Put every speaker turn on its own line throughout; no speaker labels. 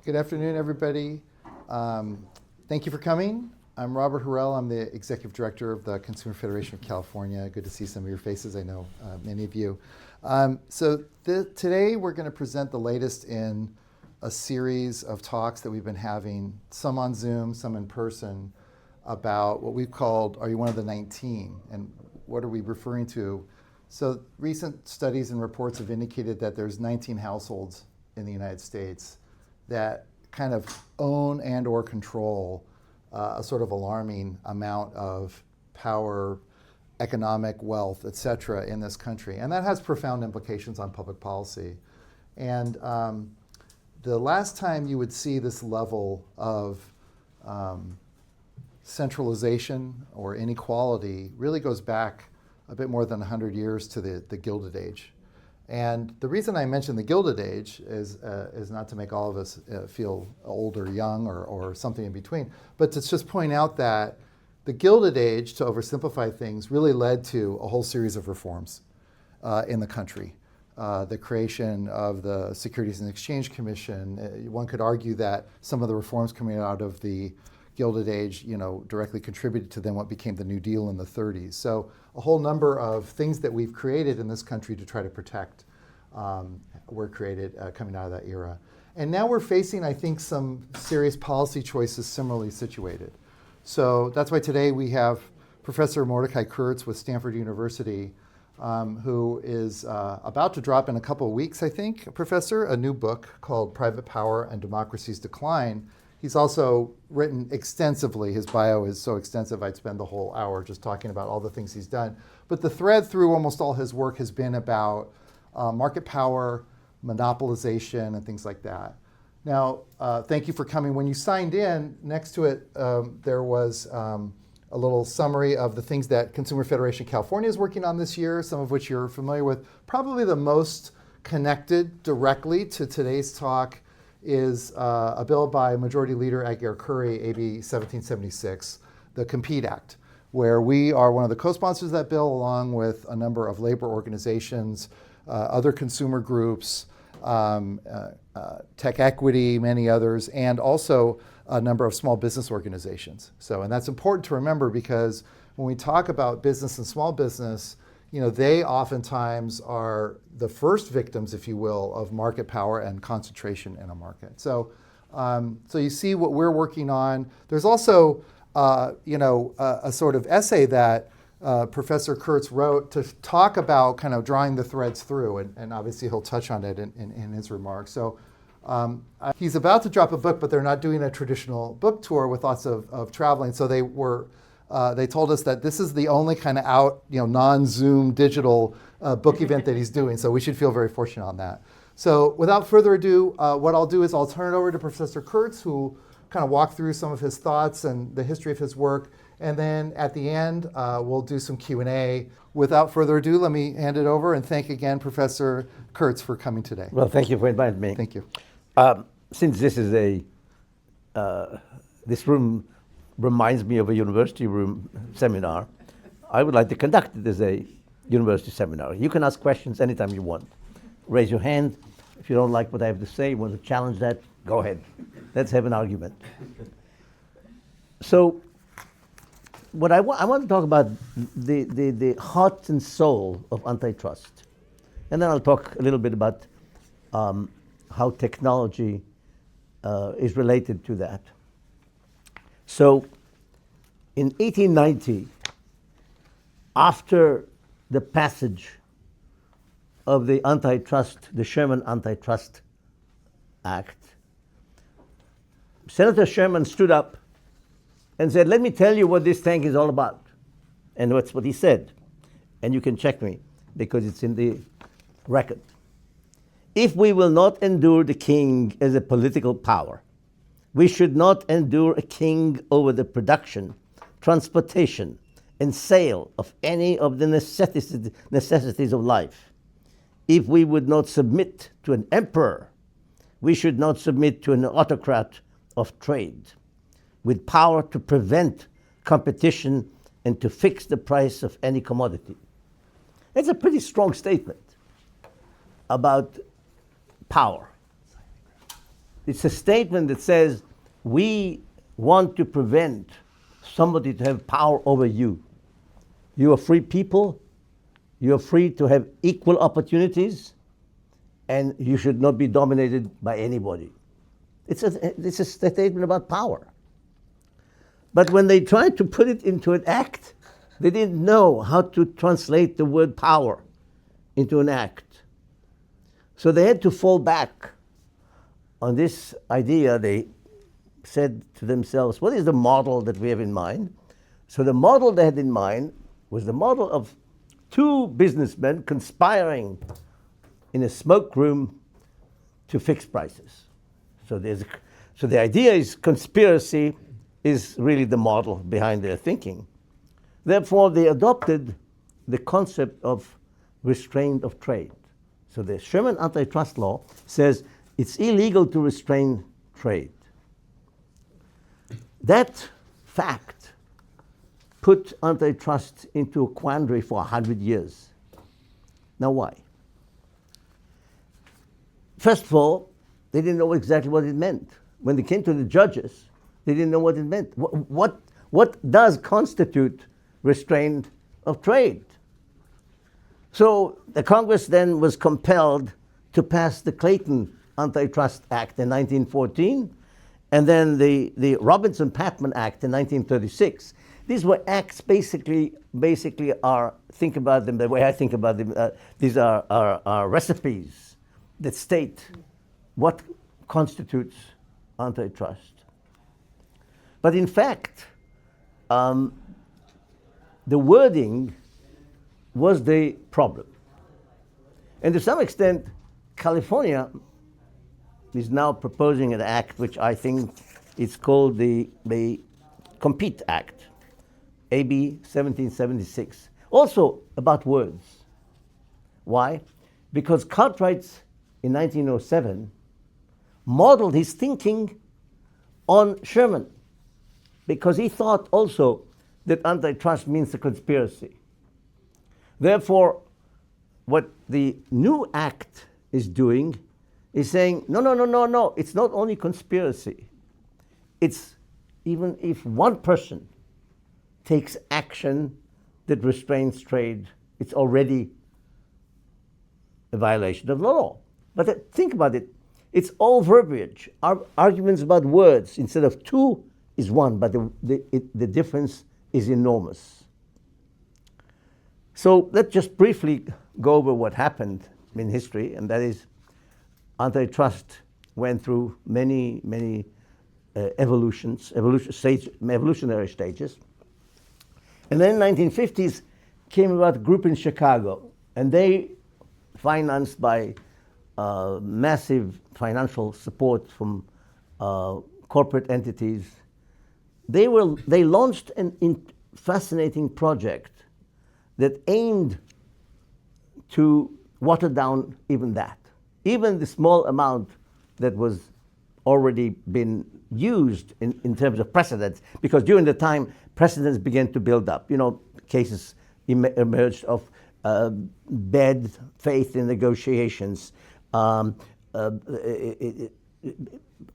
Good afternoon, everybody. Thank you for coming. I'm Robert Herrell. I'm the Executive Director of the Consumer Federation of California. Good to see some of your faces. I know many of you. Today we're going to present the latest in a series of talks that we've been having, some on Zoom, some in person, about what we've called, Are You One of the 19? And what are we referring to? So recent studies and reports have indicated that there's 19 households in the United States that kind of own and or control a sort of alarming amount of power, economic wealth, et cetera, in this country. And that has profound implications on public policy. And the last time you would see this level of centralization or inequality really goes back a bit more than 100 years to the Gilded Age. And the reason I mention the Gilded Age is not to make all of us feel old or young or something in between, but to just point out that the Gilded Age, to oversimplify things, really led to a whole series of reforms in the country. The creation of the Securities and Exchange Commission. One could argue that some of the reforms coming out of the Gilded Age, directly contributed to then what became the New Deal in the 30s. So a whole number of things that we've created in this country to try to protect were created coming out of that era. And now we're facing, I think, some serious policy choices similarly situated. So that's why today we have Professor Mordecai Kurz with Stanford University, who is about to drop in a couple of weeks, I think, Professor, a new book called Private Power and Democracy's Decline. He's also written extensively. His bio is so extensive, I'd spend the whole hour just talking about all the things he's done. But the thread through almost all his work has been about market power, monopolization, and things like that. Now, thank you for coming. When you signed in, next to it, there was a little summary of the things that Consumer Federation of California is working on this year, some of which you're familiar with. Probably the most connected directly to today's talk is a bill by Majority Leader Aguirre Curry, AB 1776, the Compete Act, where we are one of the co-sponsors of that bill, along with a number of labor organizations, other consumer groups, tech equity, many others, and also a number of small business organizations. And that's important to remember, because when we talk about business and small business, they oftentimes are the first victims, if you will, of market power and concentration in a market. So you see what we're working on. There's also, a sort of essay that Professor Kurz wrote to talk about kind of drawing the threads through, and obviously he'll touch on it in his remarks. So he's about to drop a book, but they're not doing a traditional book tour with lots of traveling. So they told us that this is the only kind of out, non-Zoom digital book event that he's doing. So we should feel very fortunate on that. So without further ado, what I'll do is I'll turn it over to Professor Kurz, who will kind of walk through some of his thoughts and the history of his work. And then at the end, we'll do some Q&A. Without further ado, let me hand it over and thank again Professor Kurz for coming today.
Well, thank you for inviting me.
Thank you.
Since this is this room reminds me of a university room seminar, I would like to conduct it as a university seminar. You can ask questions anytime you want. Raise your hand. If you don't like what I have to say, want to challenge that, go ahead. Let's have an argument. So what I want to talk about the heart and soul of antitrust. And then I'll talk a little bit about how technology is related to that. So in 1890, after the passage of the Sherman Antitrust Act, Senator Sherman stood up and said, "Let me tell you what this thing is all about." And that's what he said. And you can check me, because it's in the record. "If we will not endure the king as a political power, we should not endure a king over the production, transportation, and sale of any of the necessities of life. If we would not submit to an emperor, we should not submit to an autocrat of trade, with power to prevent competition and to fix the price of any commodity." It's a pretty strong statement about power. it's a statement that says we want to prevent somebody to have power over you. You are free people. You are free to have equal opportunities, and you should not be dominated by anybody. It's a statement about power. But when they tried to put it into an act, they didn't know how to translate the word power into an act. So they had to fall back on this idea. They said to themselves, what is the model that we have in mind? So the model they had in mind was the model of two businessmen conspiring in a smoke room to fix prices. So the idea is conspiracy is really the model behind their thinking. Therefore, they adopted the concept of restraint of trade. So the Sherman antitrust law says it's illegal to restrain trade. That fact put antitrust into a quandary for 100 years. Now why? First of all, they didn't know exactly what it meant. When they came to the judges, they didn't know what it meant. What does constitute restraint of trade? So the Congress then was compelled to pass the Clayton Antitrust Act in 1914, and then the Robinson-Patman Act in 1936. These were acts basically are, think about them the way I think about them, these are recipes that state what constitutes antitrust. But in fact, the wording was the problem. And to some extent, California is now proposing an act which I think is called the Compete Act, AB 1776. Also about words. Why? Because Cartwright in 1907 modeled his thinking on Sherman, because he thought also that antitrust means a conspiracy. Therefore, what the new act is doing is saying, no, it's not only conspiracy. It's even if one person takes action that restrains trade, it's already a violation of the law. But think about it. It's all verbiage, arguments about words. Instead of two is one, but the difference is enormous. So let's just briefly go over what happened in history, and that is antitrust went through many evolutionary stages. And then in the 1950s came about a group in Chicago, and they, financed by massive financial support from corporate entities, they launched a fascinating project that aimed to water down even that. Even the small amount that was already been used in terms of precedents, because during the time, precedents began to build up. Cases emerged of bad faith in negotiations,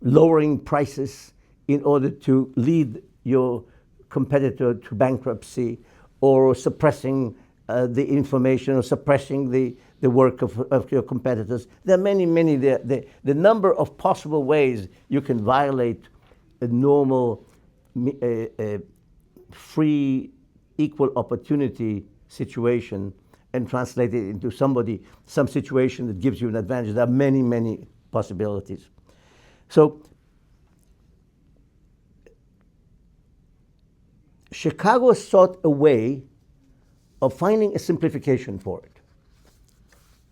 lowering prices in order to lead your competitor to bankruptcy, or suppressing the information, or suppressing the work of your competitors. There are many, the number of possible ways you can violate a normal, free, equal opportunity situation and translate it into some situation that gives you an advantage. There are many possibilities. So Chicago sought a way of finding a simplification for it.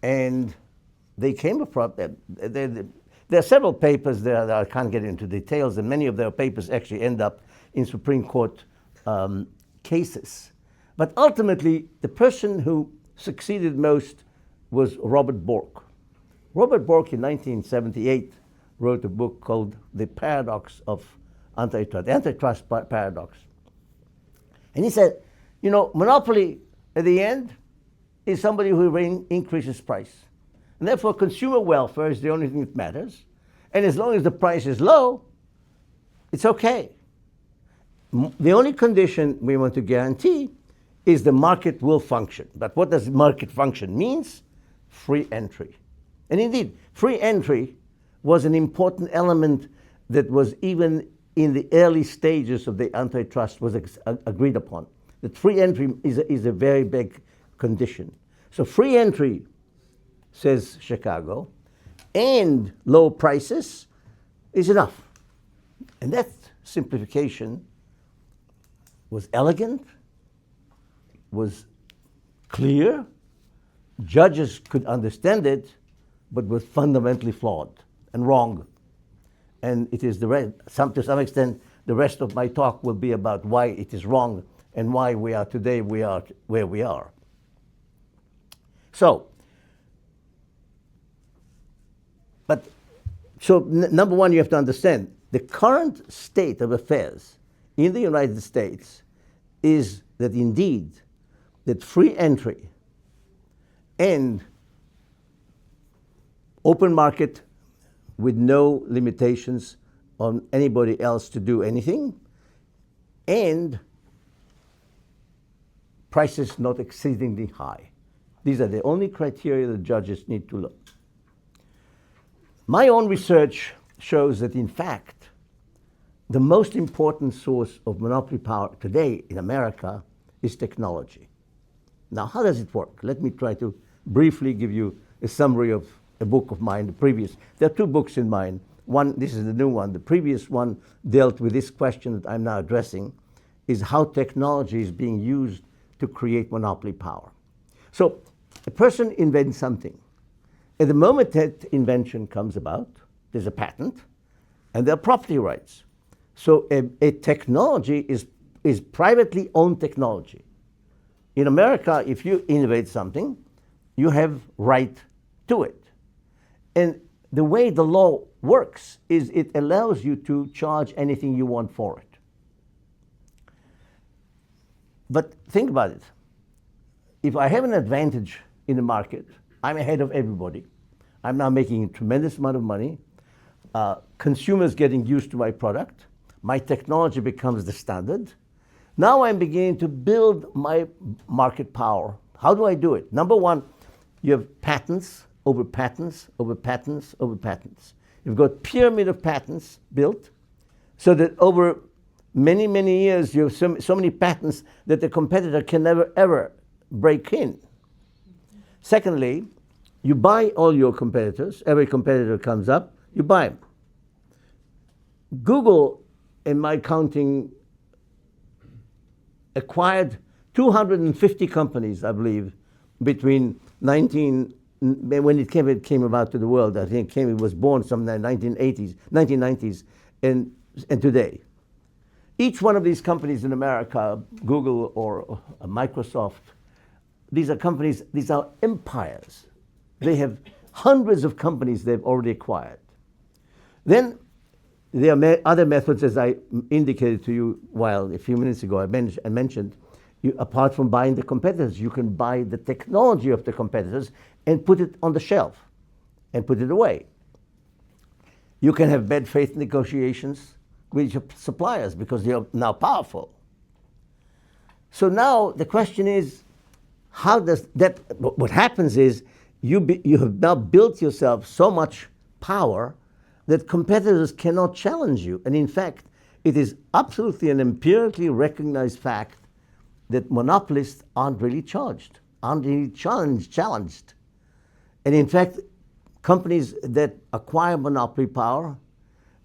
And they came across, there are several papers there that I can't get into details, and many of their papers actually end up in Supreme Court cases. But ultimately, the person who succeeded most was Robert Bork. Robert Bork in 1978 wrote a book called The Paradox of Antitrust, the Antitrust Paradox. And he said, monopoly at the end is somebody who increases price. And therefore, consumer welfare is the only thing that matters. And as long as the price is low, it's okay. The only condition we want to guarantee is the market will function. But what does market function means? Free entry. And indeed, free entry was an important element that was even in the early stages of the antitrust was agreed upon. That free entry is a very big condition. So free entry, says Chicago, and low prices is enough. And that simplification was elegant, was clear, judges could understand it, but was fundamentally flawed and wrong. And it is to some extent, the rest of my talk will be about why it is wrong and why we are today where we are. So, number one, you have to understand the current state of affairs in the United States is that indeed that free entry and open market with no limitations on anybody else to do anything, and prices not exceedingly high. These are the only criteria the judges need to look. My own research shows that, in fact, the most important source of monopoly power today in America is technology. Now, how does it work? Let me try to briefly give you a summary of a book of mine, the previous. There are two books in mine. One, this is the new one. The previous one dealt with this question that I'm now addressing, is how technology is being used to create monopoly power. So a person invents something. At the moment that invention comes about, there's a patent, and there are property rights. So a technology is privately owned technology. In America, if you innovate something, you have right to it. And the way the law works is it allows you to charge anything you want for it. But think about it. If I have an advantage in the market, I'm ahead of everybody. I'm now making a tremendous amount of money. Consumers getting used to my product. My technology becomes the standard. Now I'm beginning to build my market power. How do I do it? Number one, you have patents over patents over patents over patents. You've got pyramid of patents built so that over many, many years you have so many patents that the competitor can never, ever break in. Secondly, you buy all your competitors. Every competitor comes up, you buy them. Google, in my counting, acquired 250 companies, I believe, between when it came about to the world. I think it was born some in the 1990s, and today. Each one of these companies in America, Google or Microsoft, these are companies, these are empires. They have hundreds of companies they've already acquired. Then there are other methods, as I indicated to you a few minutes ago, I mentioned, apart from buying the competitors, you can buy the technology of the competitors and put it on the shelf and put it away. You can have bad faith negotiations with your suppliers because they are now powerful. So now the question is, how does that, what happens is you have now built yourself so much power that competitors cannot challenge you. And in fact, it is absolutely an empirically recognized fact that monopolists aren't really challenged. And in fact, companies that acquire monopoly power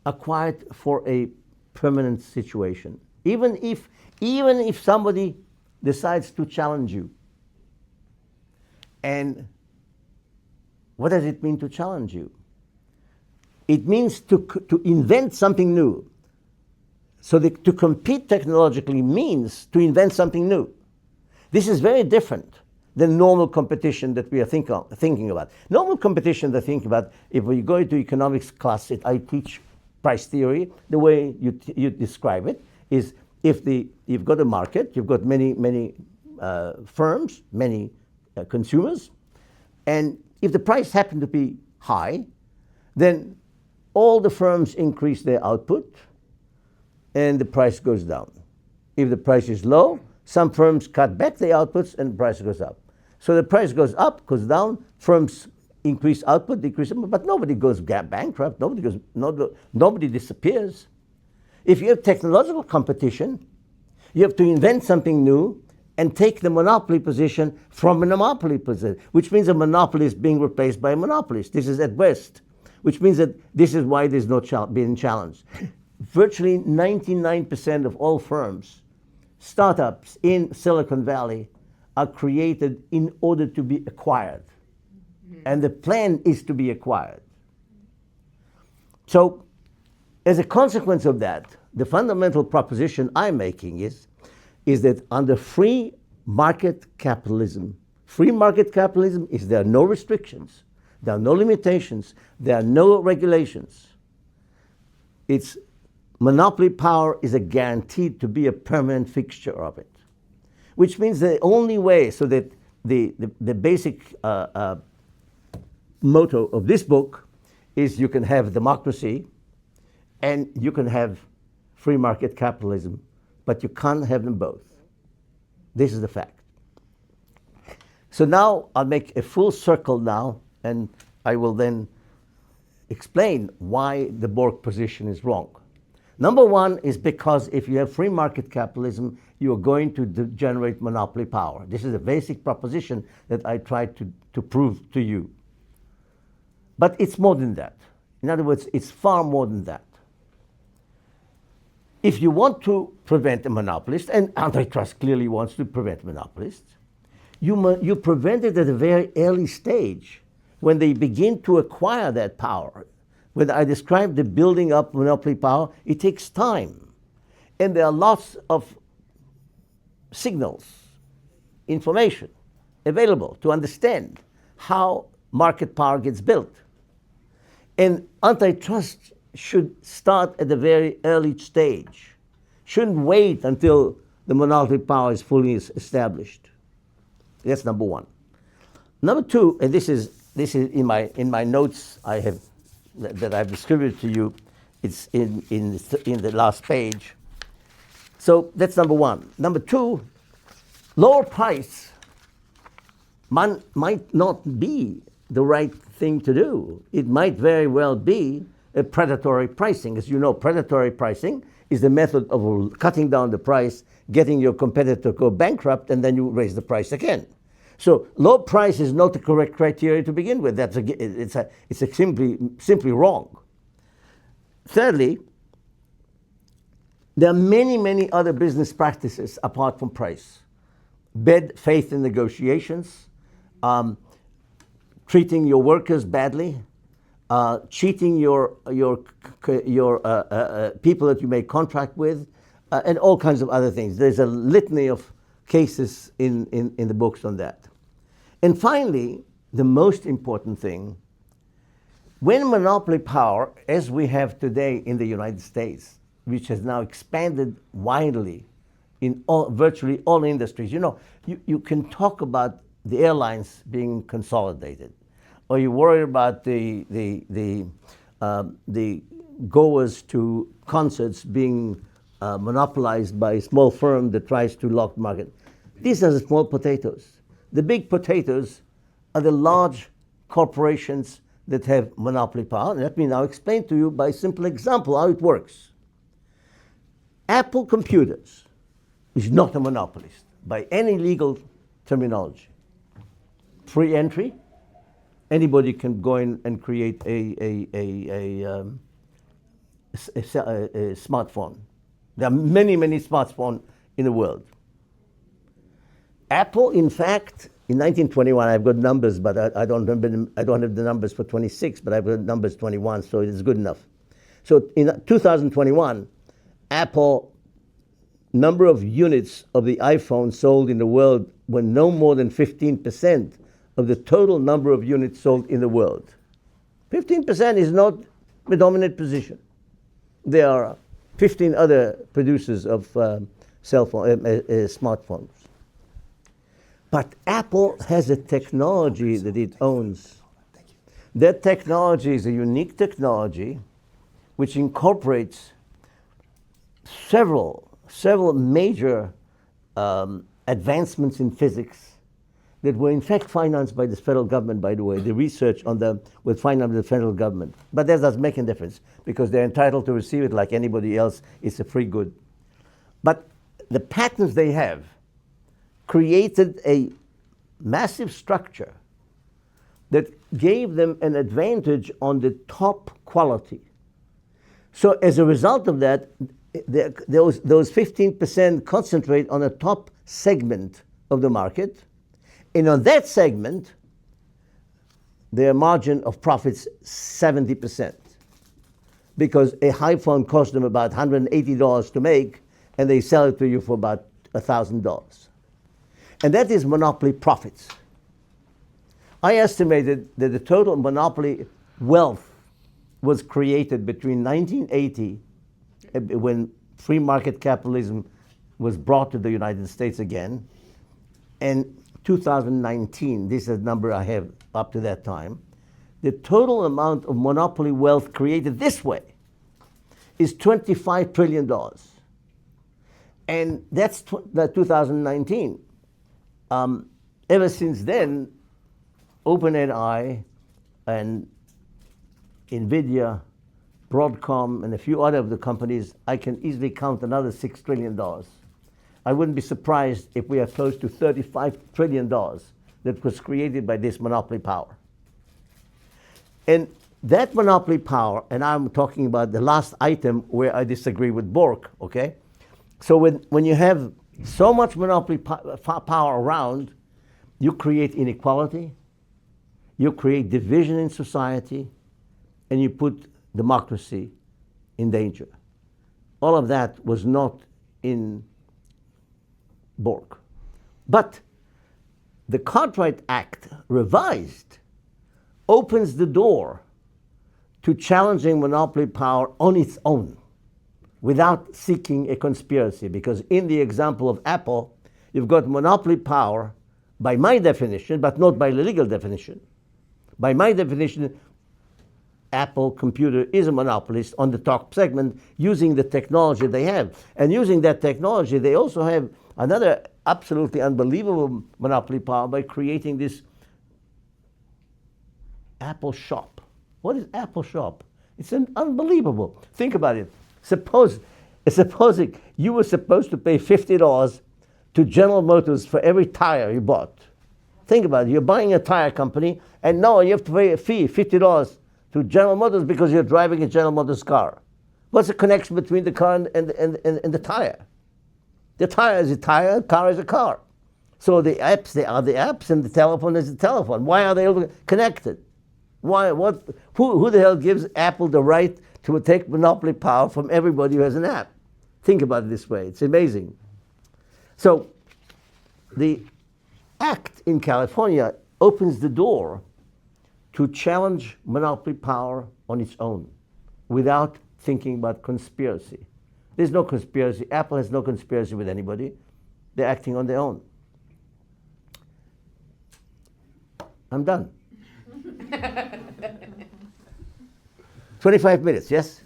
acquire it for a permanent situation. Even if somebody decides to challenge you. And what does it mean to challenge you? It means to invent something new. So to compete technologically means to invent something new. This is very different than normal competition that we are thinking about. Normal competition that I think about, if we go into economics class, I teach price theory, the way you describe it is you've got a market, you've got many firms, many consumers, and if the price happens to be high, then all the firms increase their output and the price goes down. If the price is low, some firms cut back their outputs and the price goes up. So the price goes up, goes down, firms increase output, decrease output, but nobody goes bankrupt, nobody disappears. If you have technological competition, you have to invent something new and take the monopoly position from a monopoly position, which means a monopoly is being replaced by a monopolist. This is at best, which means that this is why there's no being challenged. Virtually 99% of all firms, startups in Silicon Valley, are created in order to be acquired. And the plan is to be acquired. So, as a consequence of that, the fundamental proposition I'm making is that under free market capitalism is there are no restrictions, there are no limitations, there are no regulations. It's monopoly power is guaranteed to be a permanent fixture of it, which means the only way, so that the basic motto of this book is you can have democracy and you can have free market capitalism, but you can't have them both. This is the fact. So now I'll make a full circle now, and I will then explain why the Borg position is wrong. Number one is because if you have free market capitalism, you are going to generate monopoly power. This is a basic proposition that I tried to prove to you. But it's more than that. In other words, it's far more than that. If you want to prevent a monopolist, and antitrust clearly wants to prevent monopolists, you prevent it at a very early stage when they begin to acquire that power. When I describe the building up monopoly power, it takes time. And there are lots of signals, information available to understand how market power gets built. And antitrust should start at a very early stage. Shouldn't wait until the monopoly power is fully established. That's number one. Number two, and this is in my notes I have that I've distributed to you. It's in the last page. So that's number one. Number two, lower price might not be the right thing to do. It might very well be a predatory pricing. As you know, predatory pricing is the method of cutting down the price, getting your competitor to go bankrupt, and then you raise the price again. So low price is not the correct criteria to begin with. It's simply wrong. Thirdly, there are many other business practices apart from price. Bad faith in negotiations, treating your workers badly, cheating your people that you make contract with, and all kinds of other things. There's a litany of cases in the books on that. And finally, the most important thing, when monopoly power, as we have today in the United States, which has now expanded widely in virtually all industries, you can talk about the airlines being consolidated, or you worry about the goers to concerts being monopolized by a small firm that tries to lock the market. These are the small potatoes. The big potatoes are the large corporations that have monopoly power. And let me now explain to you by a simple example how it works. Apple Computers is not a monopolist by any legal terminology. Free entry. Anybody can go in and create a smartphone. There are many smartphones in the world. Apple, in fact, in 1921, I've got numbers, but I don't have the numbers for 26, but I've got numbers 21, so it is good enough. So in 2021, Apple number of units of the iPhone sold in the world were no more than 15% of the total number of units sold in the world. 15% is not the dominant position. There are 15 other producers of smartphones. But Apple has a technology that it owns. That technology is a unique technology which incorporates several major advancements in physics that were in fact financed by the federal government, by the way. The research on them was financed by the federal government. But that doesn't make a difference because they're entitled to receive it like anybody else. It's a free good. But the patents they have created a massive structure that gave them an advantage on the top quality. So as a result of that, those 15% concentrate on a top segment of the market. And on that segment, their margin of profits 70%. Because a high phone costs them about $180 to make, and they sell it to you for about $1,000. And that is monopoly profits. I estimated that the total monopoly wealth was created between 1980, when free market capitalism was brought to the United States again, and 2019, this is the number I have up to that time, the total amount of monopoly wealth created this way is $25 trillion. And that's 2019. Ever since then, OpenAI and NVIDIA, Broadcom, and a few other of the companies, I can easily count another $6 trillion. I wouldn't be surprised if we are close to $35 trillion that was created by this monopoly power. And that monopoly power, and I'm talking about the last item where I disagree with Bork, okay? So when you have so much monopoly power around, you create inequality, you create division in society, and you put democracy in danger. All of that was not in Bork. But the Cartwright Act, revised, opens the door to challenging monopoly power on its own without seeking a conspiracy. Because in the example of Apple, you've got monopoly power by my definition, but not by the legal definition. By my definition, Apple Computer is a monopolist on the top segment using the technology they have. And using that technology, they also have another absolutely unbelievable monopoly power by creating this Apple Shop. What is Apple Shop? It's unbelievable. Think about it. Supposing you were supposed to pay $50 to General Motors for every tire you bought. Think about it. You're buying a tire company, and now you have to pay a fee, $50, to General Motors because you're driving a General Motors car. What's the connection between the car and the tire? The tire is a tire, car is a car. So the apps, they are the apps, and the telephone is the telephone. Why are they all connected? Who the hell gives Apple the right to take monopoly power from everybody who has an app? Think about it this way. It's amazing. So the act in California opens the door to challenge monopoly power on its own without thinking about conspiracy. There's no conspiracy. Apple has no conspiracy with anybody. They're acting on their own. I'm done. 25 minutes, yes?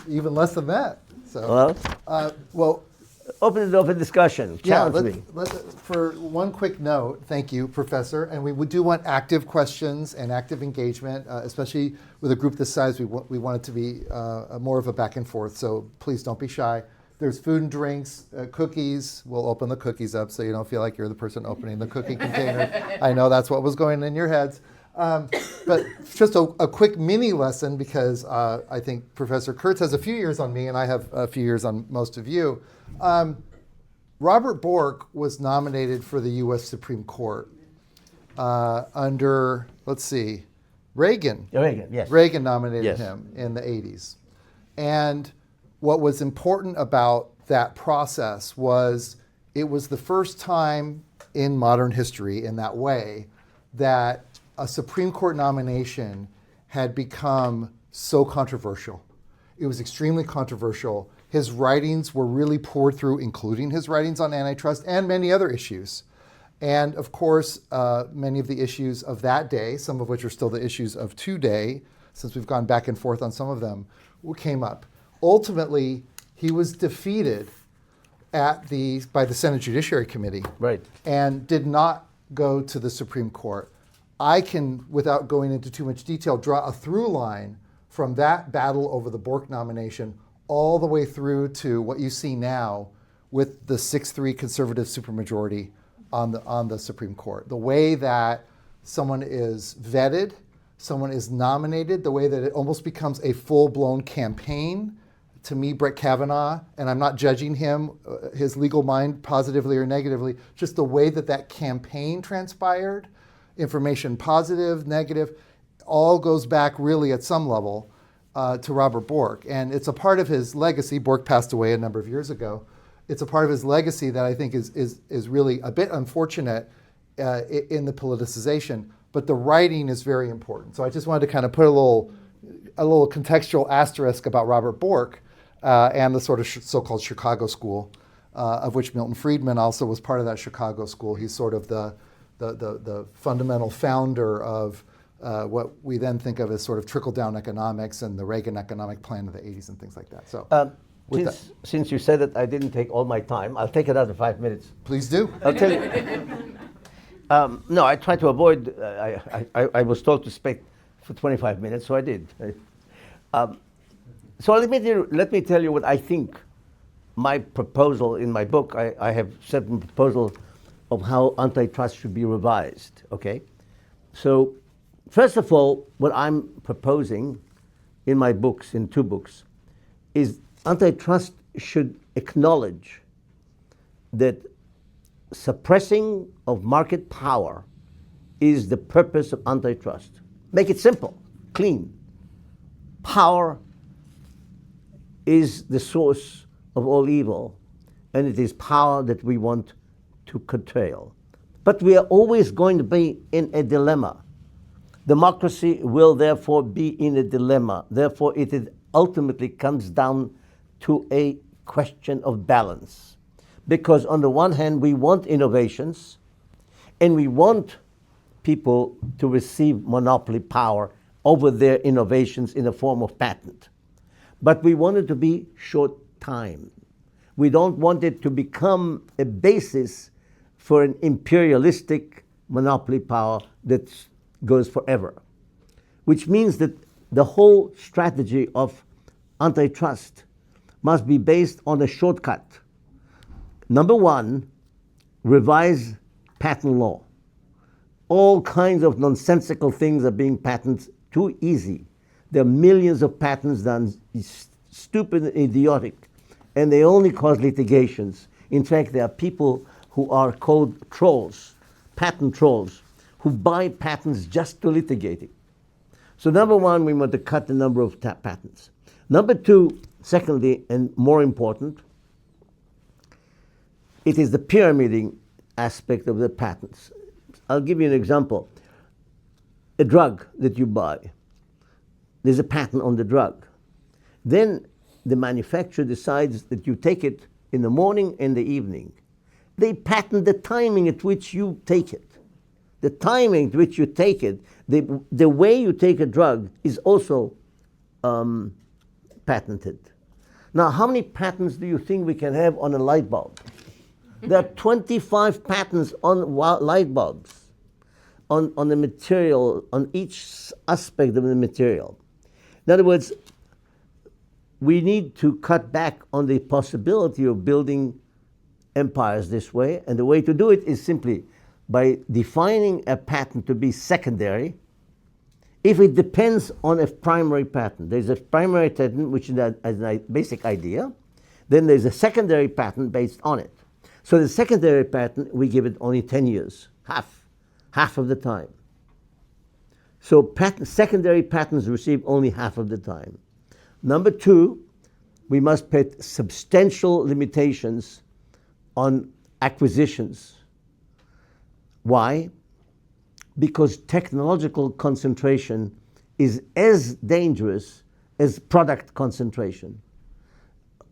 Even less than that. So, well,
open the door for discussion. Challenge me.
For one quick note, thank you, Professor. And we do want active questions and active engagement, especially with a group this size. We want it to be more of a back and forth. So please don't be shy. There's food and drinks, cookies. We'll open the cookies up so you don't feel like you're the person opening the cookie container. I know that's what was going in your heads. But just a quick mini lesson, because I think Professor Kurz has a few years on me and I have a few years on most of you. Robert Bork was nominated for the U.S. Supreme Court under, let's see, Reagan.
Reagan, yes.
Reagan nominated him in the 80s. And what was important about that process was it was the first time in modern history in that way that a Supreme Court nomination had become so controversial. It was extremely controversial. His writings were really poured through, including his writings on antitrust and many other issues. And of course, many of the issues of that day, some of which are still the issues of today, since we've gone back and forth on some of them, came up. Ultimately, he was defeated by the Senate Judiciary Committee,
Right.
and did not go to the Supreme Court. I can, without going into too much detail, draw a through line from that battle over the Bork nomination all the way through to what you see now with the 6-3 conservative supermajority on the Supreme Court. The way that someone is vetted, someone is nominated, the way that it almost becomes a full-blown campaign. To me, Brett Kavanaugh, and I'm not judging him, his legal mind positively or negatively, just the way that that campaign transpired, information positive, negative, all goes back really at some level to Robert Bork. And it's a part of his legacy. Bork passed away a number of years ago. It's a part of his legacy that I think is really a bit unfortunate in the politicization, but the writing is very important. So I just wanted to kind of put a little contextual asterisk about Robert Bork and the sort of so-called Chicago school, of which Milton Friedman also was part of that Chicago school. He's sort of the fundamental founder of what we then think of as sort of trickle-down economics and the Reagan economic plan of the 80s and things like that. So,
since you said that I didn't take all my time, I'll take another 5 minutes.
Please do.
I'll tell you. No, I try to avoid. I was told to speak for 25 minutes, so I did. So let me tell you what I think. My proposal in my book, I have certain proposals of how antitrust should be revised. Okay, so first of all, what I'm proposing in my books, in 2 books, is antitrust should acknowledge that suppressing of market power is the purpose of antitrust. Make it simple, clean. Power is the source of all evil, and it is power that we want to curtail. But we are always going to be in a dilemma. Democracy will therefore be in a dilemma. Therefore, it ultimately comes down to a question of balance. Because on the one hand, we want innovations, and we want people to receive monopoly power over their innovations in the form of patent. But we want it to be short time. We don't want it to become a basis for an imperialistic monopoly power that goes forever. Which means that the whole strategy of antitrust must be based on a shortcut. Number 1, revise patent law. All kinds of nonsensical things are being patented too easy. There are millions of patents done stupid and idiotic, and they only cause litigations. In fact, there are people who are called trolls, patent trolls, who buy patents just to litigate it. So number 1, we want to cut the number of patents. Number 2, secondly, and more important, it is the pyramiding aspect of the patents. I'll give you an example. A drug that you buy, there's a patent on the drug. Then the manufacturer decides that you take it in the morning and the evening. They patent the timing at which you take it. The timing at which you take it, the way you take a drug is also patented. Now, how many patents do you think we can have on a light bulb? There are 25 patents on light bulbs, on the material, on each aspect of the material. In other words, we need to cut back on the possibility of building empires this way, and the way to do it is simply by defining a patent to be secondary if it depends on a primary patent. There's a primary patent, which is a basic idea. Then there's a secondary patent based on it. So the secondary patent, we give it only 10 years, half of the time. So secondary patents receive only half of the time. Number 2, we must put substantial limitations on acquisitions. Why? Because technological concentration is as dangerous as product concentration.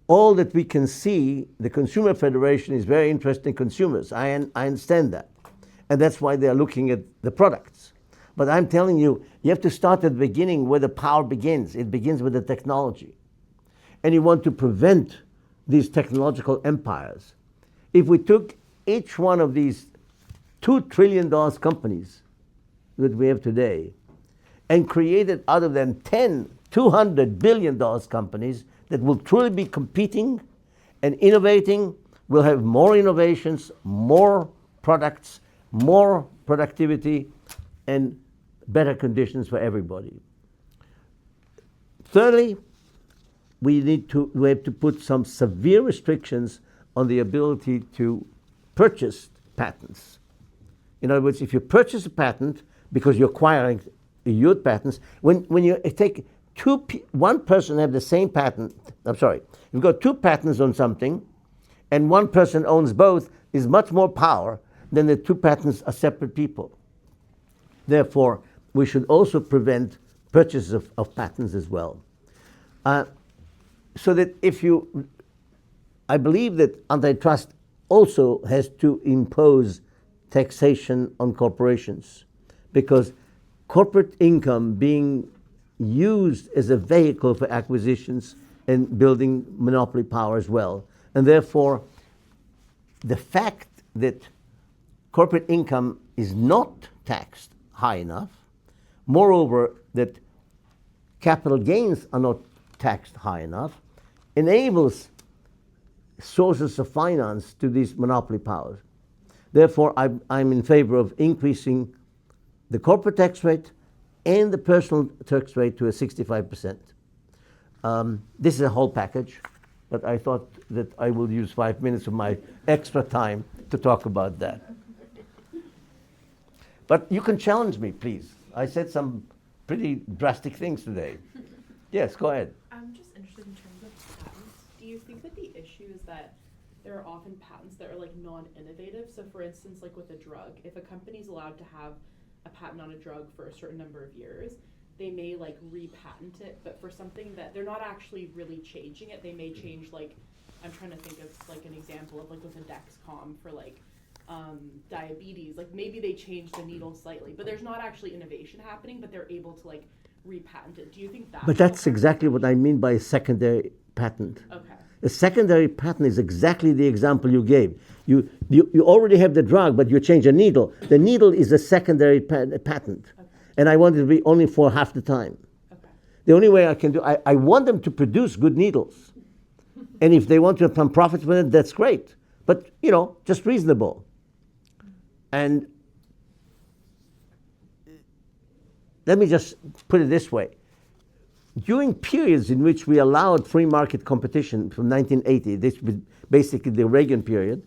All that we can see, the Consumer Federation is very interested in consumers. I understand that. And that's why they're looking at the products. But I'm telling you, you have to start at the beginning where the power begins. It begins with the technology. and you want to prevent these technological empires, if we took each one of these $2 trillion companies that we have today and created out of them 10 $200 billion companies that will truly be competing and innovating, will have more innovations, more products, more productivity, and better conditions for everybody. Thirdly, we have to put some severe restrictions on the ability to purchase patents. In other words, if you purchase a patent because you're acquiring your patents, when you take one person have the same patent, you've got two patents on something, and one person owns both, is much more power than the two patents are separate people. Therefore, we should also prevent purchase of patents as well. So that I believe that antitrust also has to impose taxation on corporations, because corporate income being used as a vehicle for acquisitions and building monopoly power as well. And therefore, the fact that corporate income is not taxed high enough, moreover, that capital gains are not taxed high enough, enables sources of finance to these monopoly powers. Therefore, I'm in favor of increasing the corporate tax rate and the personal tax rate to a 65%. This is a whole package, but I thought that I will use 5 minutes of my extra time to talk about that. But you can challenge me, please. I said some pretty drastic things today. Yes, go ahead.
I'm just interested in terms of patents. Do you think that the issue is that there are often patents that are like non-innovative? So for instance, like with a drug, if a company's allowed to have a patent on a drug for a certain number of years, they may like re-patent it, but for something that they're not actually really changing it, they may change, like, I'm trying to think of like an example of like with a Dexcom for like diabetes, like maybe they change the needle slightly, but there's not actually innovation happening, but they're able to like re-patent it. Do you think that?
But that's exactly what I mean by a secondary patent.
Okay.
A secondary patent is exactly the example you gave. You already have the drug, but you change a needle. The needle is a secondary patent. Okay. And I want it to be only for half the time. Okay. The only way I can do, I want them to produce good needles. And if they want to have some profits with it, that's great. But, just reasonable. And let me just put it this way. During periods in which we allowed free market competition from 1980, this was basically the Reagan period,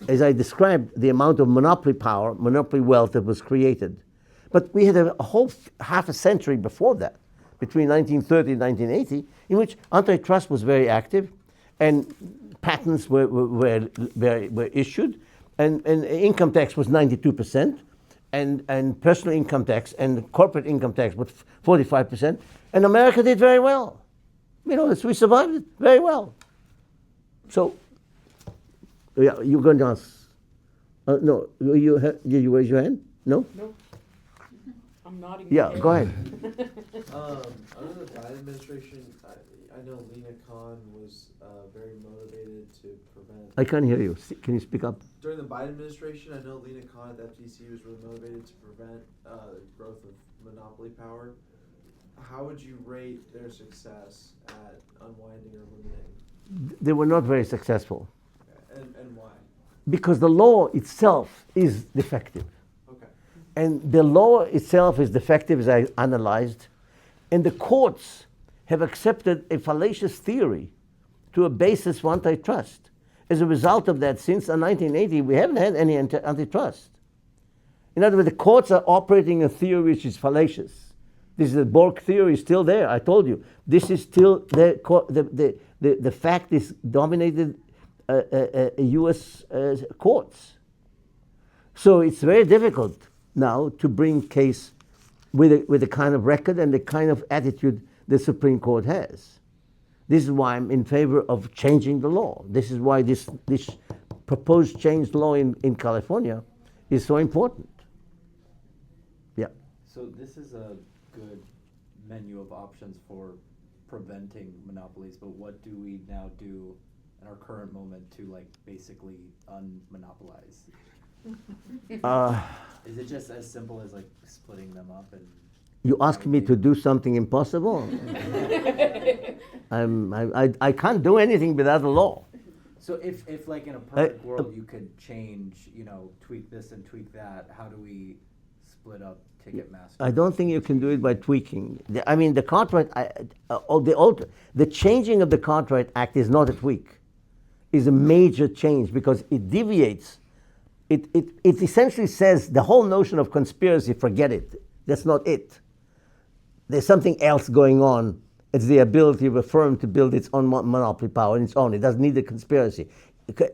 as I described, the amount of monopoly power, monopoly wealth that was created. But we had a whole half a century before that, between 1930 and 1980, in which antitrust was very active, and patents were issued, and income tax was 92%. And personal income tax and corporate income tax was 45%, and America did very well. We survived it very well. So, yeah, you're going to ask? No, did you raise your hand? No?
No. I'm nodding.
Yeah, go ahead.
Under the Biden administration, I know Lena Khan was very motivated to prevent.
I can't hear you. Can you speak up?
During the Biden administration, I know Lena Khan at the FTC was really motivated to prevent the growth of monopoly power. How would you rate their success at unwinding or limiting?
They were not very successful.
Okay. And why?
Because the law itself is defective.
Okay.
And the law itself is defective, as I analyzed, and the courts have accepted a fallacious theory to a basis for antitrust. As a result of that, since 1980, we haven't had any antitrust. In other words, the courts are operating a theory which is fallacious. This is the Borg theory is still there. I told you. This is still the fact is dominated U.S. Courts. So it's very difficult now to bring case with the kind of record and the kind of attitude the Supreme Court has. This is why I'm in favor of changing the law. This is why this proposed changed law in California is so important. Yeah.
So this is a good menu of options for preventing monopolies, but what do we now do in our current moment to like basically unmonopolize? Is it just as simple as like splitting them up and?
You ask me to do something impossible? I can't do anything without the law.
So if like in a perfect world you could change, tweak this and tweak that, how do we split up Ticketmaster?
I don't think you can do it by tweaking. The Cartwright, the changing of the Cartwright Act is not a tweak. It's a major change because it deviates. It essentially says the whole notion of conspiracy, forget it. That's not it. There's something else going on. It's the ability of a firm to build its own monopoly power on its own. It doesn't need a conspiracy.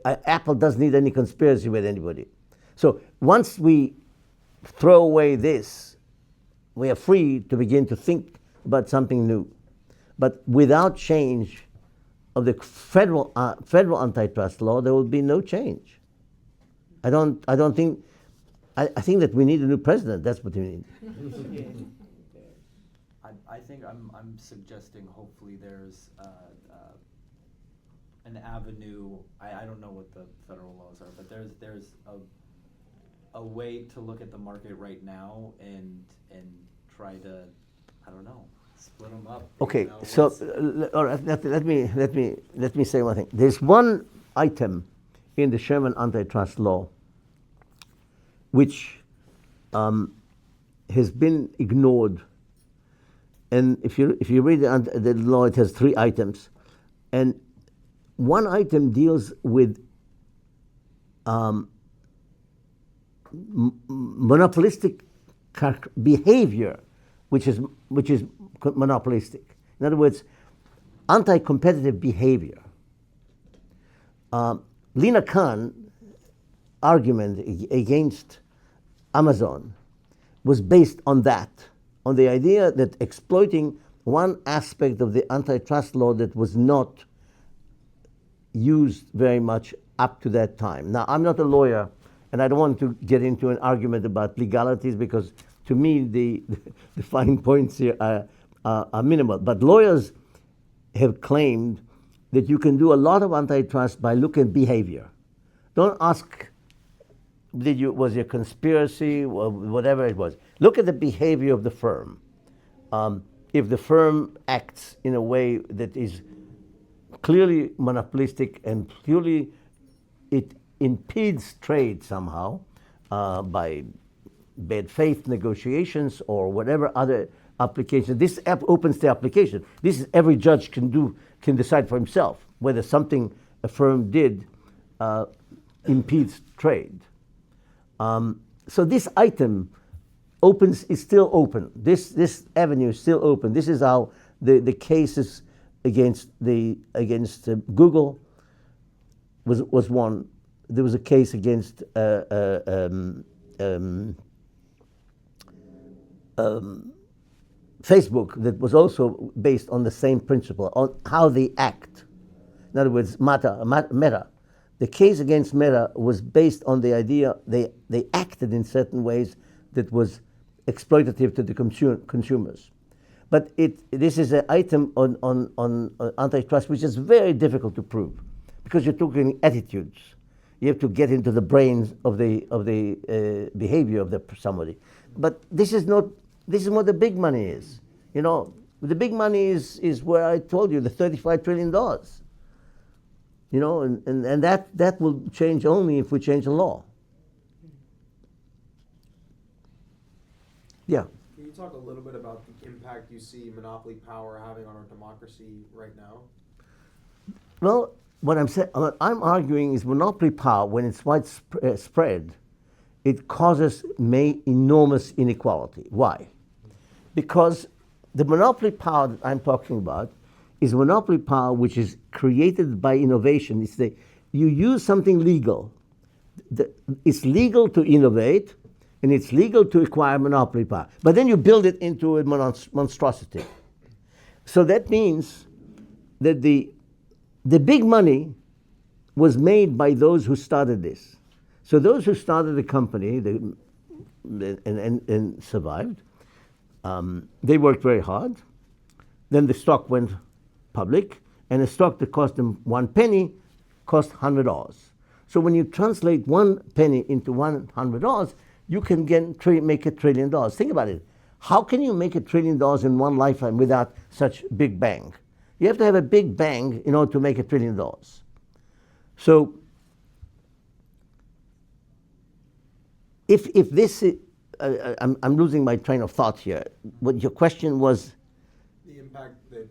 Apple doesn't need any conspiracy with anybody. So once we throw away this, we are free to begin to think about something new. But without change of the federal antitrust law, there will be no change. I think that we need a new president. That's what we need.
I think I'm suggesting hopefully there's an avenue. I don't know what the federal laws are, but there's a way to look at the market right now and try to, I don't know, split them up.
Okay, so all right, let me say one thing. There's one item in the Sherman antitrust law which has been ignored. And if you read the law, it has 3 items. And one item deals with monopolistic behavior, which is monopolistic. In other words, anti-competitive behavior. Lina Khan's argument against Amazon was based on that, on the idea that exploiting one aspect of the antitrust law that was not used very much up to that time. Now, I'm not a lawyer, and I don't want to get into an argument about legalities because, to me, the fine points here are minimal. But lawyers have claimed that you can do a lot of antitrust by looking at behavior. Don't ask, was there conspiracy or whatever it was. Look at the behavior of the firm. If the firm acts in a way that is clearly monopolistic and clearly it impedes trade somehow by bad faith negotiations or whatever other application. This opens the application. This is every judge can decide for himself whether something a firm did impedes trade. So this item is still open. This avenue is still open. This is how the cases against Google was won. There was a case against Facebook that was also based on the same principle, on how they act. In other words, Meta. The case against Meta was based on the idea they acted in certain ways that was exploitative to the consumers. But this is an item on antitrust which is very difficult to prove because you're talking attitudes. You have to get into the brains of the behavior of somebody. But this is what the big money is. The big money is where I told you, the $35 trillion. And that will change only if we change the law. Yeah.
Can you talk a little bit about the impact you see monopoly power having on our democracy right now?
Well, what I'm arguing is monopoly power, when it's widespread, it causes enormous inequality. Why? Because the monopoly power that I'm talking about is monopoly power which is created by innovation. It's you use something legal. It's legal to innovate, and it's legal to acquire monopoly power. But then you build it into a monstrosity. So that means that the big money was made by those who started this. So those who started the company and survived, they worked very hard. Then the stock went public, and a stock that cost them 1 penny cost $100. So when you translate 1 penny into $100, you can make $1 trillion. Think about it. How can you make $1 trillion in one lifetime without such big bang? You have to have a big bang in order to make $1 trillion. So if this is, I'm losing my train of thought here. What your question was?
The impact that.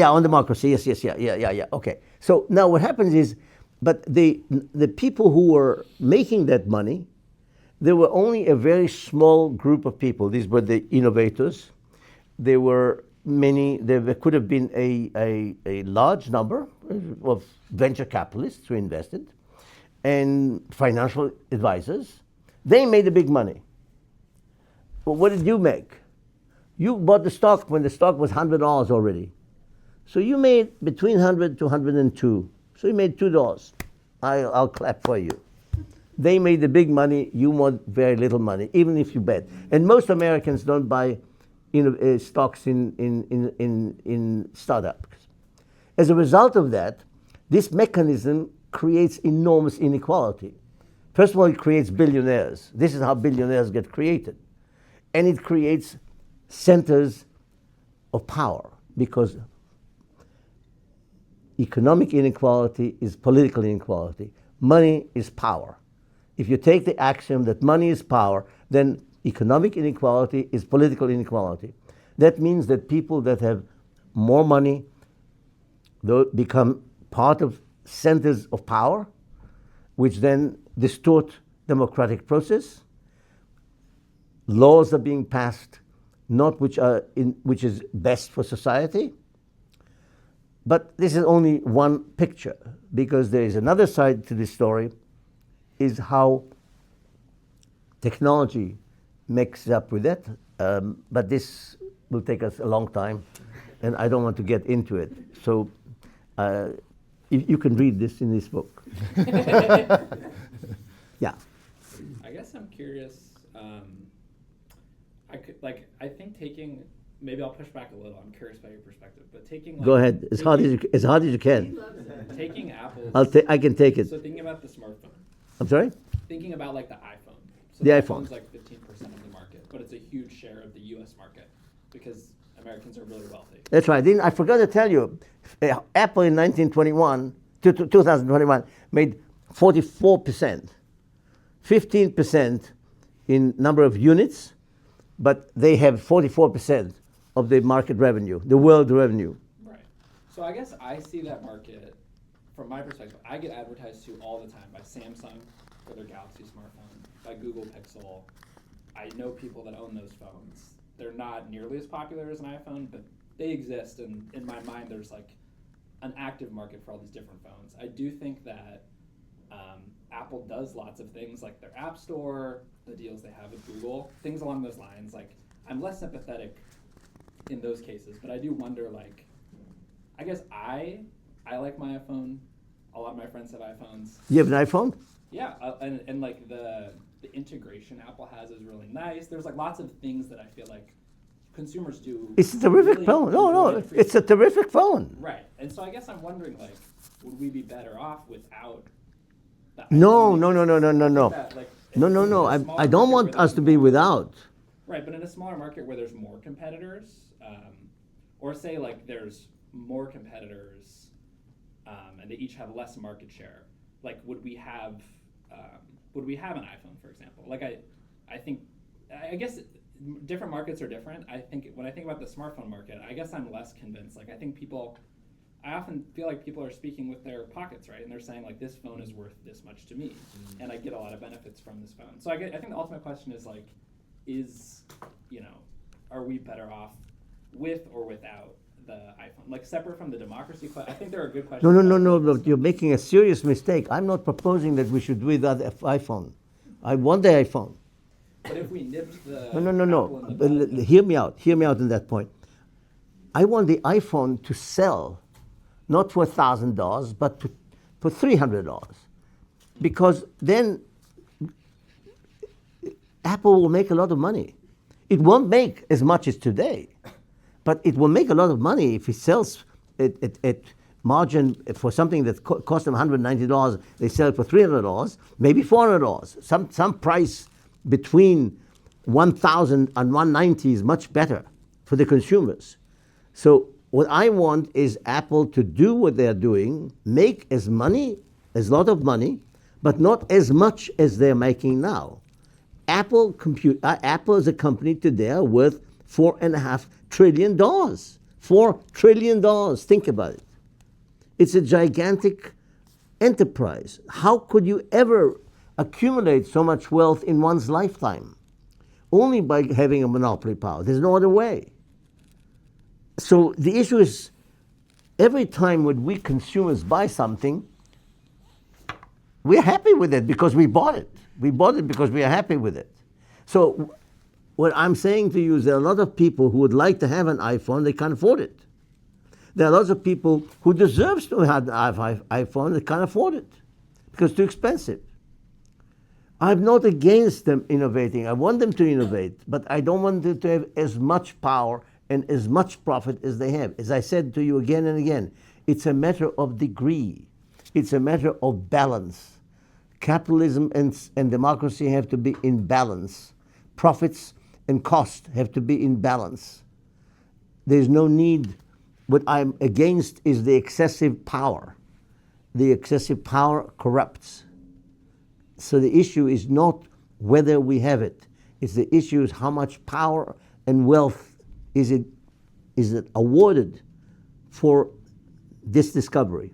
On democracy. Yes. Yeah. Okay. So now what happens is, but the people who were making that money, there were only a very small group of people. These were the innovators. There were many. There could have been a large number of venture capitalists who invested, and financial advisors. They made the big money. But what did you make? You bought the stock when the stock was $100 already. So you made between 100 to 102. So you made $2. I'll clap for you. They made the big money. You made very little money, even if you bet. And most Americans don't buy stocks in startups. As a result of that, this mechanism creates enormous inequality. First of all, it creates billionaires. This is how billionaires get created. And it creates centers of power, because economic inequality is political inequality. Money is power. If you take the axiom that money is power, then economic inequality is political inequality. That means that people that have more money become part of centers of power, which then distort democratic process. Laws are being passed not which is best for society. But this is only one picture, because there is another side to this story, is how technology mixes up with it. But this will take us a long time, and I don't want to get into it. So you can read this in this book. Yeah.
I guess I'm curious. I think taking, maybe I'll push back a little. I'm curious about your perspective, but taking.
Go ahead, as hard as you can.
Taking Apple's.
I can take it.
So thinking about the smartphone.
I'm sorry?
Thinking about like the iPhone. So
The iPhone.
iPhone's like 15% of the market, but it's a huge share of the U.S. market because Americans are really wealthy.
That's right. I forgot to tell you, Apple in 2021 made 44%, 15% in number of units, but they have 44% of the market revenue, the world revenue.
Right. So I guess I see that market, from my perspective, I get advertised to all the time by Samsung for their Galaxy smartphone, by Google Pixel. I know people that own those phones. They're not nearly as popular as an iPhone, but they exist, and in my mind there's like an active market for all these different phones. I do think that Apple does lots of things like their App Store, the deals they have with Google, things along those lines. Like, I'm less sympathetic in those cases, but I do wonder, like, I guess I like my iPhone. A lot of my friends have iPhones.
You have an iPhone?
Yeah, and like the integration Apple has is really nice. There's like lots of things that I feel like consumers do.
It's a terrific
really
phone. No, it's a terrific phone.
Right, and so I guess I'm wondering, like, would we be better off without that?
No.
That, like,
No.
in a smaller
I don't
market
want
where
us to
there's
be
more-
without.
Right, but in a smaller market where there's more competitors, or say like there's more competitors, and they each have less market share, like would we have an iPhone, for example? Like I guess different markets are different. I think when I think about the smartphone market, I guess I'm less convinced. Like I often feel like people are speaking with their pockets, right? And they're saying like, this phone is worth this much to me, and I get a lot of benefits from this phone. So I think the ultimate question is like, are we better off with or without the iPhone? Like separate from the democracy question, I think there are good questions.
No, but you're making a serious mistake. I'm not proposing that we should do without the iPhone. I want the iPhone.
But if we nipped the
No.
apple in the bud,
Hear me out on that point. I want the iPhone to sell not for $1,000, but for $300. Because then Apple will make a lot of money. It won't make as much as today, But it will make a lot of money if it sells at margin for something that cost them $190. They sell it for $300, maybe $400. Some price between $1,000 and $190 is much better for the consumers. So what I want is Apple to do what they're doing, make a lot of money, but not as much as they're making now. Apple is a company today worth $4.5 trillion. $4 trillion. Think about it. It's a gigantic enterprise. How could you ever accumulate so much wealth in one's lifetime? Only by having a monopoly power. There's no other way. So the issue is, every time when we consumers buy something, we're happy with it because we bought it. We bought it because we are happy with it. So what I'm saying to you is there are a lot of people who would like to have an iPhone, they can't afford it. There are lots of people who deserve to have an iPhone, they can't afford it because it's too expensive. I'm not against them innovating. I want them to innovate, but I don't want them to have as much power and as much profit as they have. As I said to you again and again, it's a matter of degree. It's a matter of balance. Capitalism and democracy have to be in balance. Profits and cost have to be in balance. There's no need. What I'm against is the excessive power. The excessive power corrupts. So the issue is not whether we have it. It's the issue is how much power and wealth is it awarded for this discovery.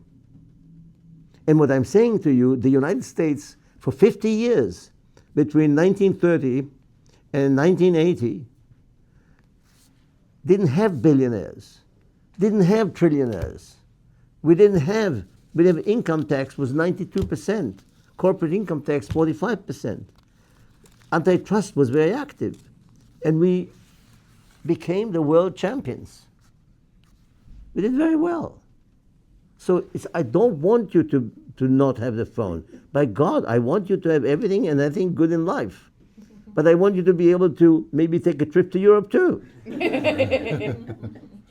And what I'm saying to you, the United States, for 50 years, between 1930 and 1980, didn't have billionaires, didn't have trillionaires. We have income tax was 92%, corporate income tax 45%. Antitrust was very active, and we became the world champions. We did very well. So I don't want you to not have the phone. By God, I want you to have everything and anything good in life. But I want you to be able to maybe take a trip to Europe too.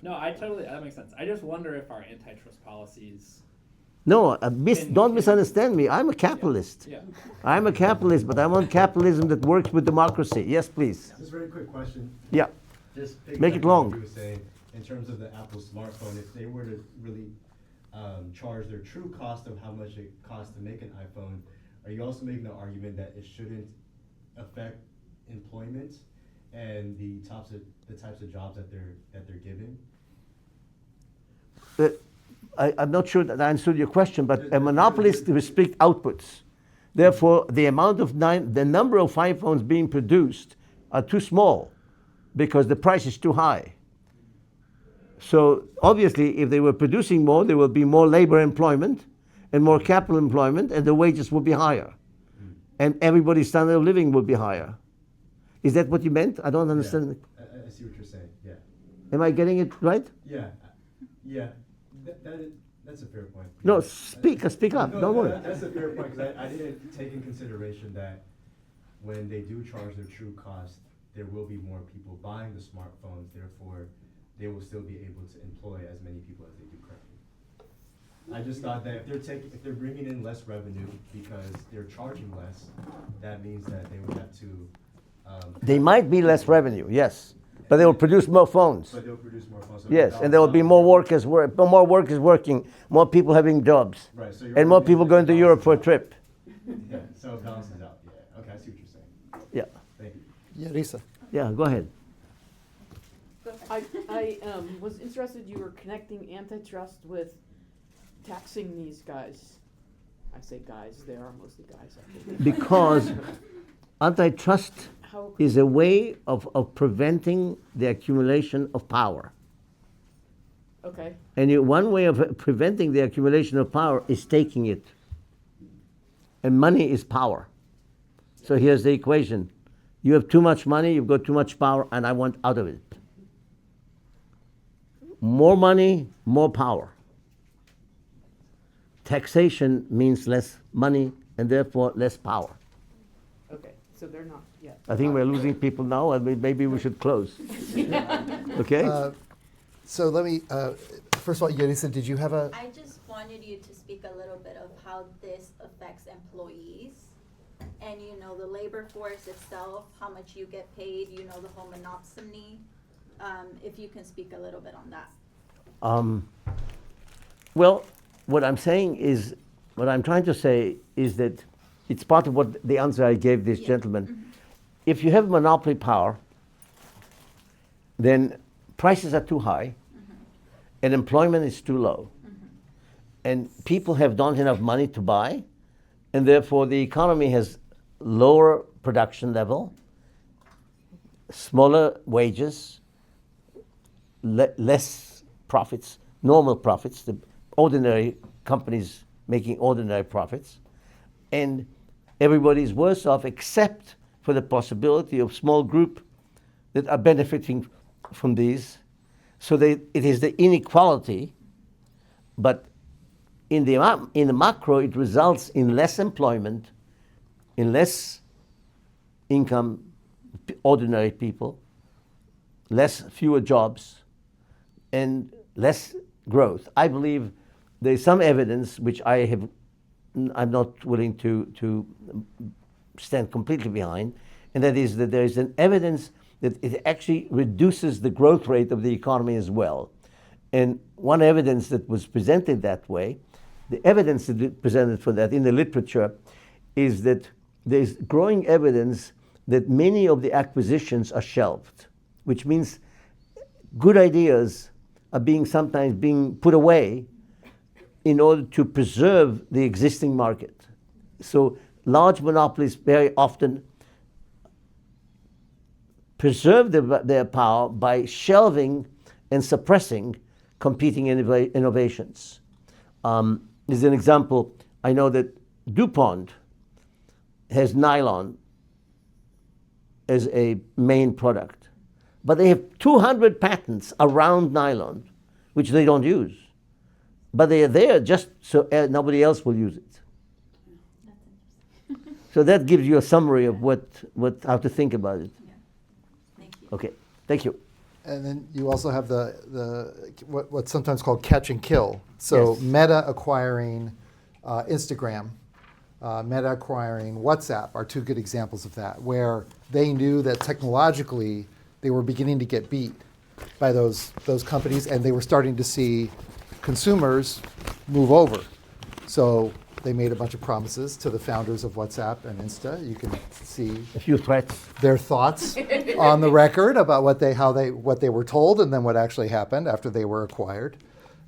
No, that makes sense. I just wonder if our antitrust policies.
No, don't misunderstand me. I'm a capitalist.
Yeah.
I'm a capitalist, but I want capitalism that works with democracy. Yes, please.
Just a very quick question.
Yeah.
Just
Make it
piggybacking on
long.
what you were saying, in terms of the Apple smartphone, if they were to really charge their true cost of how much it costs to make an iPhone, are you also making the argument that it shouldn't affect employment and the types of jobs that they're giving?
I'm not sure that I answered your question, but a monopolist restricts outputs. Therefore, the number of iPhones being produced are too small because the price is too high. So obviously, if they were producing more, there will be more labor employment and more capital employment, and the wages will be higher. And everybody's standard of living will be higher. Is that what you meant? I don't understand.
Yeah, I see what you're saying, yeah.
Am I getting it right?
Yeah, yeah, that's a fair point.
No, speak up,
No,
don't worry.
That's a fair point, because I didn't take in consideration that when they do charge their true cost, there will be more people buying the smartphones, therefore they will still be able to employ as many people as they do currently. I just thought that if they're bringing in less revenue because they're charging less, that means that they would have to.
They might be less revenue, yes, but they will produce more phones.
But they'll produce more phones. So
Yes, and there will be more workers working, more people having jobs,
Right, so
and more people going to Europe for a trip.
Yeah, so it balances out. Yeah. Okay, I see what you're saying.
Yeah,
Thank you.
Yeah, Lisa.
yeah, go ahead.
I was interested, you were connecting antitrust with taxing these guys. I say guys, they are mostly guys, I think.
Because antitrust
How,
is a way of preventing the accumulation of power.
okay,
And one way of preventing the accumulation of power is taking it. And money is power. So here's the equation. You have too much money, you've got too much power, and I want out of it. More money, more power. Taxation means less money and therefore less power.
okay, so they're not yet.
I think we're losing people now, and maybe we should close. Okay?
So let me, first of all, Yedisa, did you have a?
I just wanted you to speak a little bit of how this affects employees and, the labor force itself, how much you get paid, the whole monopsony. If you can speak a little bit on that.
Well, what I'm trying to say is that it's part of what the answer I gave this gentleman.
Mm-hmm.
If you have monopoly power, then prices are too high and employment is too low. And people have not enough money to buy, and therefore the economy has lower production level, smaller wages, less profits, normal profits, the ordinary companies making ordinary profits, and everybody's worse off except for the possibility of small group that are benefiting from these. So it is the inequality, but in the macro, it results in less employment, in less income, ordinary people, fewer jobs, and less growth. I believe there is some evidence which I'm not willing to stand completely behind, and that is that there is an evidence that it actually reduces the growth rate of the economy as well. And one evidence that was presented that way, the evidence that is presented for that in the literature, is that there's growing evidence that many of the acquisitions are shelved, which means good ideas are sometimes being put away in order to preserve the existing market. So large monopolies very often preserve their power by shelving and suppressing competing innovations. As an example, I know that DuPont has nylon as a main product, but they have 200 patents around nylon, which they don't use. But they are there just so nobody else will use it. So that gives you a summary of how to think about it.
Yeah. Thank you.
Okay, thank you.
And then you also have what's sometimes called catch and kill. So
Yes.
Meta acquiring Instagram, Meta acquiring WhatsApp are two good examples of that, where they knew that technologically they were beginning to get beat by those companies, and they were starting to see consumers move over. So they made a bunch of promises to the founders of WhatsApp and Insta. You can see
A few threats.
their thoughts on the record about what they were told and then what actually happened after they were acquired.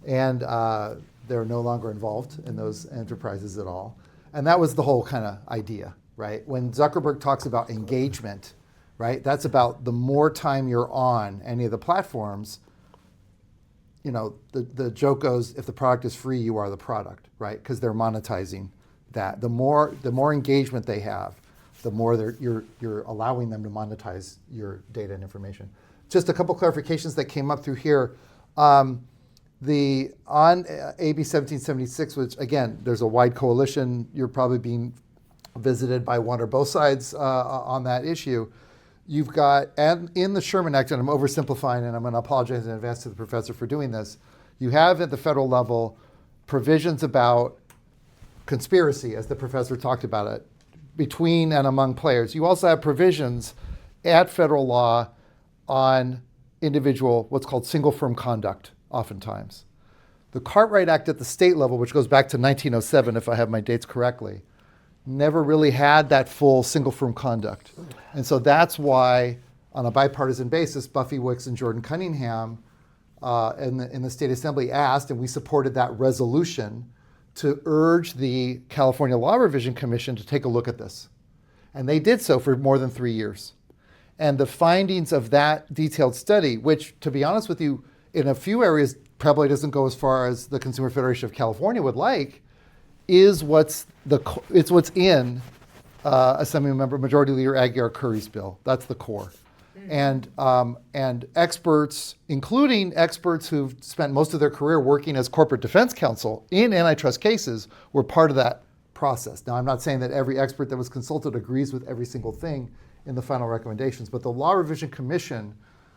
And they're no longer involved in those enterprises at all. And that was the whole kind of idea, right? When Zuckerberg talks about engagement, right, that's about the more time you're on any of the platforms, the joke goes, if the product is free, you are the product, right? Because they're monetizing that. The more engagement they have, the more you're allowing them to monetize your data and information. Just a couple clarifications that came up through here. On AB 1776, which again, there's a wide coalition. You're probably being visited by one or both sides on that issue. You've got, and in the Sherman Act, and I'm oversimplifying, and I'm going to apologize in advance to the professor for doing this, you have at the federal level provisions about conspiracy, as the professor talked about it, between and among players. You also have provisions at federal law on individual, what's called single firm conduct, oftentimes. The Cartwright Act at the state level, which goes back to 1907, if I have my dates correctly, never really had that full single firm conduct. And so that's why, on a bipartisan basis, Buffy Wicks and Jordan Cunningham in the state assembly asked, and we supported that resolution, to urge the California Law Revision Commission to take a look at this. And they did so for more than 3 years. And the findings of that detailed study, which, to be honest with you, in a few areas probably doesn't go as far as the Consumer Federation of California would like, is what's in Assemblymember Majority Leader Aguiar Curry's bill. That's the core. And experts, including experts who've spent most of their career working as corporate defense counsel in antitrust cases, were part of that process. Now, I'm not saying that every expert that was consulted agrees with every single thing in the final recommendations, but the Law Revision Commission,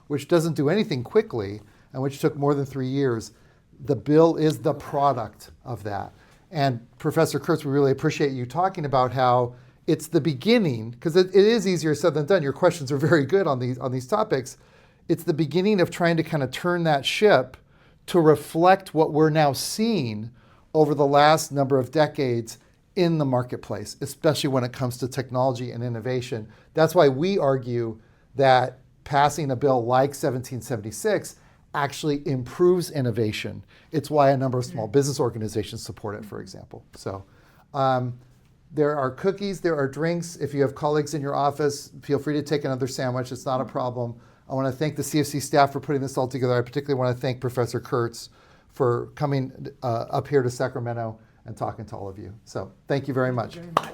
which doesn't do anything quickly, and which took more than 3 years, the bill is the product of that. And Professor Kurz, we really appreciate you talking about how it's the beginning, because it is easier said than done. Your questions are very good on these topics. It's the beginning of trying to kind of turn that ship to reflect what we're now seeing over the last number of decades in the marketplace, especially when it comes to technology and innovation. That's why we argue that passing a bill like 1776 actually improves innovation. It's why a number of small business organizations support it, for example. So there are cookies, there are drinks. If you have colleagues in your office, feel free to take another sandwich. It's not a problem. I want to thank the CFC staff for putting this all together. I particularly want to thank Professor Kurz for coming up here to Sacramento and talking to all of you. So thank you very much.
Very much.